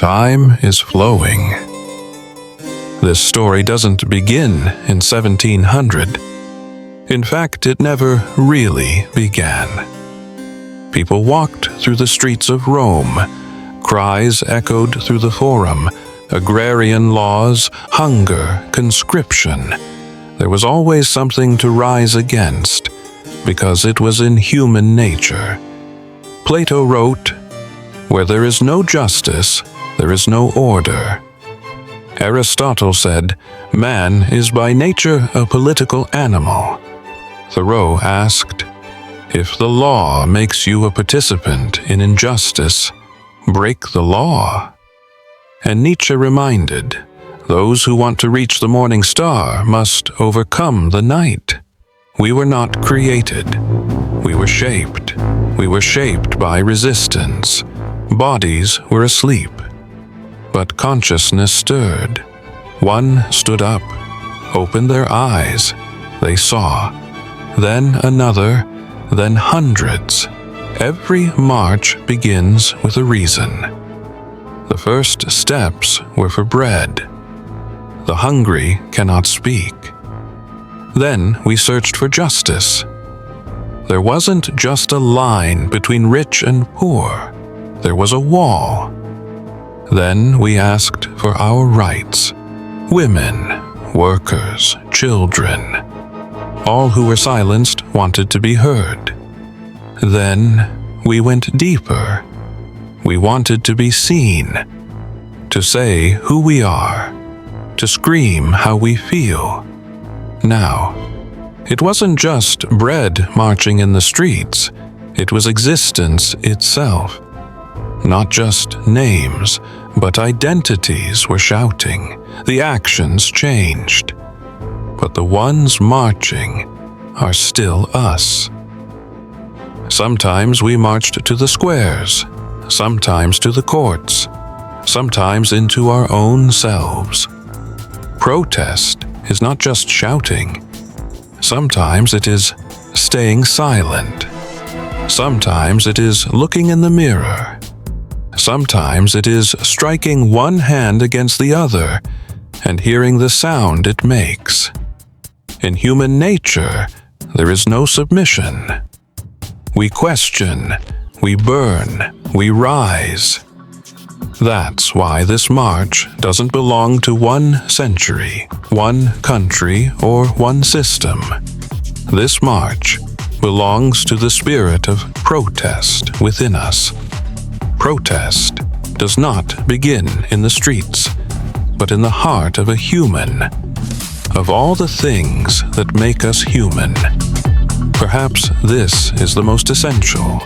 Time is flowing. This story doesn't begin in 1700. In fact, it never really began. People walked through the streets of Rome. Cries echoed through the Forum. Agrarian laws, hunger, conscription. There was always something to rise against, because it was in human nature. Plato wrote, "Where there is no justice, there is no order." Aristotle said, "Man is by nature a political animal." Thoreau asked, "If the law makes you a participant in injustice, break the law." And Nietzsche reminded, "Those who want to reach the morning star must overcome the night." We were not created. We were shaped. We were shaped by resistance. Bodies were asleep. But consciousness stirred. One stood up, opened their eyes. They saw. Then another, then hundreds. Every march begins with a reason. The first steps were for bread. The hungry cannot speak. Then we searched for justice. There wasn't just a line between rich and poor. There was a wall. Then we asked for our rights. Women, workers, children. All who were silenced wanted to be heard. Then we went deeper. We wanted to be seen, to say who we are, to scream how we feel. Now, it wasn't just bread marching in the streets, it was existence itself. Not just names, but identities were shouting. The actions changed. But the ones marching are still us. Sometimes we marched to the squares, sometimes to the courts, sometimes into our own selves. Protest is not just shouting. Sometimes it is staying silent. Sometimes it is looking in the mirror. Sometimes it is striking one hand against the other and hearing the sound it makes. In human nature, there is no submission. We question, we burn, we rise. That's why this march doesn't belong to one century, one country, or one system. This march belongs to the spirit of protest within us. Protest does not begin in the streets, but in the heart of a human. Of all the things that make us human, perhaps this is the most essential.